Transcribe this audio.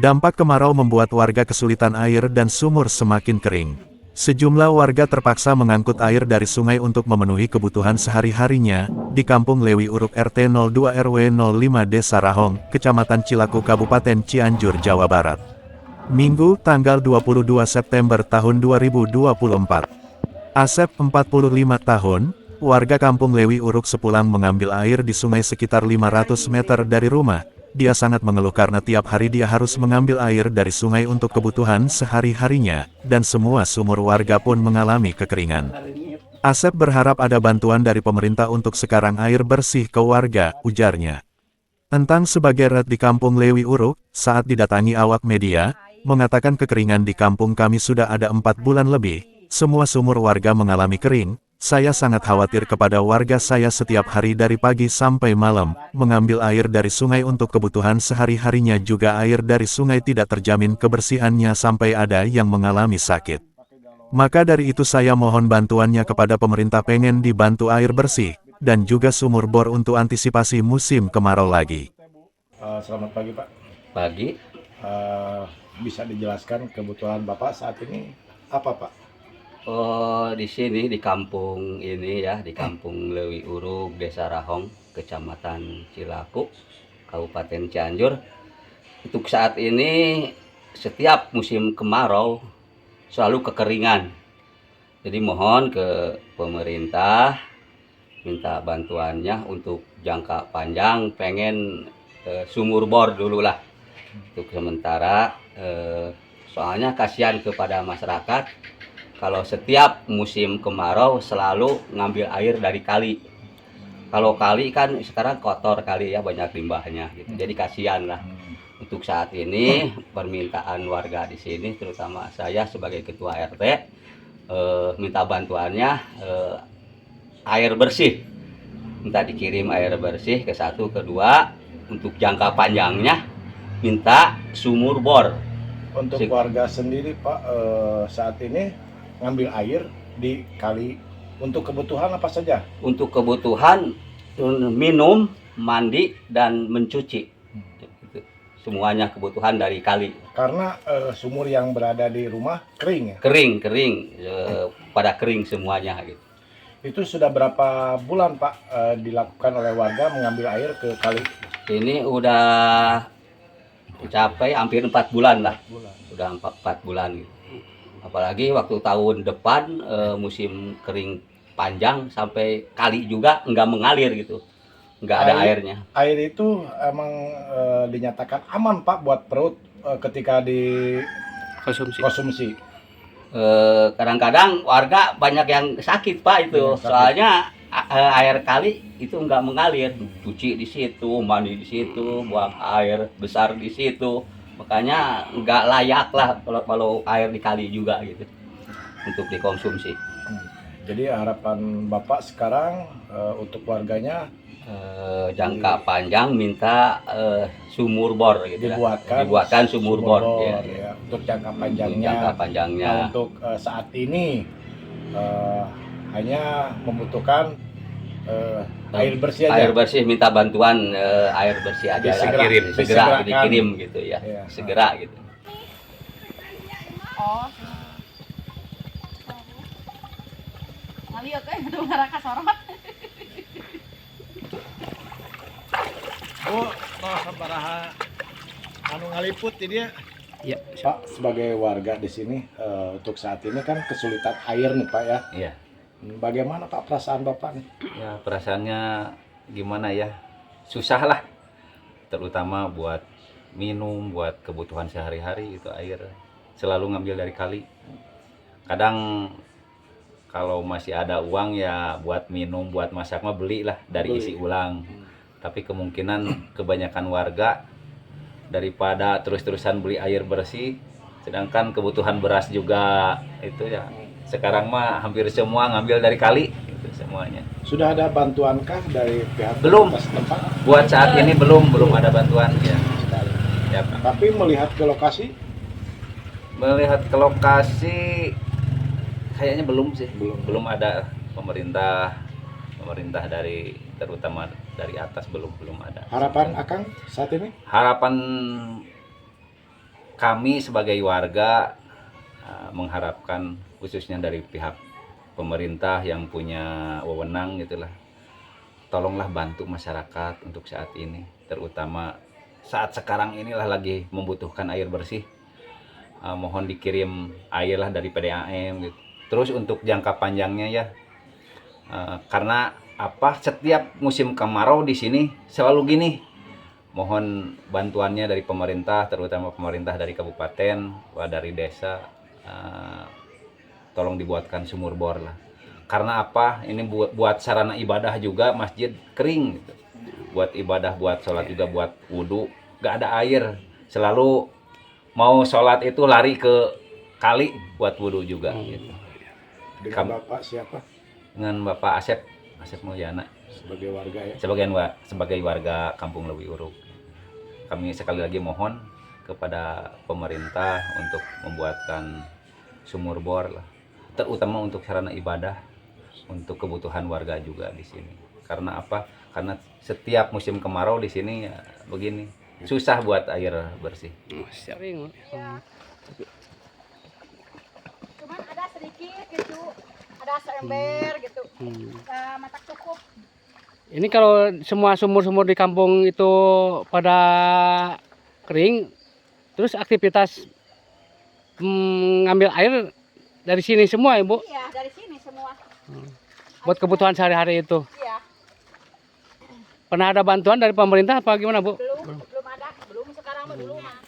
Dampak kemarau membuat warga kesulitan air dan sumur semakin kering. Sejumlah warga terpaksa mengangkut air dari sungai untuk memenuhi kebutuhan sehari-harinya, di Kampung Lewi Uruk RT 02 RW 05 Desa Rahong, Kecamatan Cilaku Kabupaten Cianjur, Jawa Barat. Minggu, tanggal 22 September tahun 2024. Asep, 45 tahun, warga Kampung Lewi Uruk sepulang mengambil air di sungai sekitar 500 meter dari rumah. Dia sangat mengeluh karena tiap hari dia harus mengambil air dari sungai untuk kebutuhan sehari-harinya, dan semua sumur warga pun mengalami kekeringan. Asep berharap ada bantuan dari pemerintah untuk sekarang air bersih ke warga, ujarnya. Tentang sebagai red di Kampung Lewi Uruk, saat didatangi awak media, mengatakan kekeringan di kampung kami sudah ada 4 bulan lebih, semua sumur warga mengalami kering. Saya sangat khawatir kepada warga saya setiap hari dari pagi sampai malam, mengambil air dari sungai untuk kebutuhan sehari-harinya juga air dari sungai tidak terjamin kebersihannya sampai ada yang mengalami sakit. Maka dari itu saya mohon bantuannya kepada pemerintah pengen dibantu air bersih, dan juga sumur bor untuk antisipasi musim kemarau lagi. Selamat pagi Pak. Pagi. Bisa dijelaskan kebutuhan Bapak saat ini apa Pak? Oh, di sini di kampung ini ya, di Kampung Lewi Uruk, Desa Rahong, Kecamatan Cilaku, Kabupaten Cianjur. Untuk saat ini setiap musim kemarau selalu kekeringan. Jadi mohon ke pemerintah minta bantuannya untuk jangka panjang, pengen sumur bor dulu lah untuk sementara. Soalnya kasihan kepada masyarakat. Kalau setiap musim kemarau selalu ngambil air dari kali. Kalau kali kan sekarang kotor kali ya, banyak limbahnya gitu. Jadi kasihan lah. Untuk saat ini permintaan warga di sini, terutama saya sebagai ketua RT, minta bantuannya air bersih. Minta dikirim air bersih ke satu, kedua untuk jangka panjangnya minta sumur bor. Untuk warga sendiri Pak, saat ini ngambil air di kali untuk kebutuhan apa saja? Untuk kebutuhan minum, mandi, dan mencuci. Semuanya kebutuhan dari kali. Karena sumur yang berada di rumah kering ya? Kering, pada kering semuanya gitu. Itu sudah berapa bulan Pak dilakukan oleh warga mengambil air ke kali? Ini udah mencapai hampir 4 bulan lah. Udah 4 bulan gitu. Apalagi waktu tahun depan musim kering panjang sampai kali juga nggak mengalir gitu, nggak ada airnya. Air itu emang dinyatakan aman Pak buat perut ketika dikonsumsi. Kadang-kadang warga banyak yang sakit Pak itu, soalnya air kali itu nggak mengalir, cuci di situ, mandi di situ, buang air besar di situ. Makanya nggak layak lah kalau air di kali juga gitu untuk dikonsumsi. Jadi harapan Bapak sekarang untuk warganya jangka panjang minta sumur bor gitu, dibuatkan sumur bor ya, untuk jangka panjangnya. Nah, untuk saat ini hanya membutuhkan air bersih aja. Air bersih, minta bantuan air bersih aja, segera dikirim gitu ya, segera gitu. Oh, ngali oke, udah ngaraka sorot. Oh, sabaraha anu ngaliput jadi ya. Iya. Pak, sebagai warga di sini untuk saat ini kan kesulitan air nih Pak ya. Iya. Bagaimana Pak perasaan Bapak nih? Ya perasaannya gimana ya, susah lah, terutama buat minum, buat kebutuhan sehari-hari itu air selalu ngambil dari kali. Kadang kalau masih ada uang ya buat minum, buat masak mah beli lah dari isi ulang. Tapi kemungkinan kebanyakan warga daripada terus-terusan beli air bersih, sedangkan kebutuhan beras juga itu ya. Sekarang mah hampir semua ngambil dari kali gitu semuanya. Sudah ada bantuankah dari pihak Belum. setempat? Buat saat ini belum ada bantuan ya. Ya, Pak. Tapi melihat ke lokasi Melihat ke lokasi kayaknya belum sih. Belum ada pemerintah dari terutama dari atas belum ada. harapan Akang saat ini? Harapan kami sebagai warga mengharapkan khususnya dari pihak pemerintah yang punya wewenang gitulah, tolonglah bantu masyarakat untuk saat ini, terutama saat sekarang inilah lagi membutuhkan air bersih. Mohon dikirim air lah dari PDAM gitu. Terus untuk jangka panjangnya ya, karena setiap musim kemarau di sini selalu gini. Mohon bantuannya dari pemerintah, terutama pemerintah dari kabupaten, dari desa, tolong dibuatkan sumur bor lah. Karena ini buat sarana ibadah juga, masjid kering gitu. Buat ibadah, buat sholat juga, buat wudhu, gak ada air. Selalu mau sholat itu lari ke kali buat wudhu juga gitu. Dengan Bapak siapa? Dengan Bapak Asep Mulyana. Sebagai warga ya? Sebagai warga Kampung Lewi Uruk. Kami sekali lagi mohon kepada pemerintah untuk membuatkan sumur bor lah, terutama untuk sarana ibadah, untuk kebutuhan warga juga di sini. Karena karena setiap musim kemarau di sini ya begini, susah buat air bersih. Sering. Cuman ada sedikit gitu, ada seember gitu. Mata cukup. Ini kalau semua sumur-sumur di kampung itu pada kering, terus aktivitas ngambil air dari sini semua ya, Bu? Iya, dari sini semua. Buat kebutuhan sehari-hari itu. Iya. Pernah ada bantuan dari pemerintah apa gimana, Bu? Belum ada. Belum sekarang dulu mah.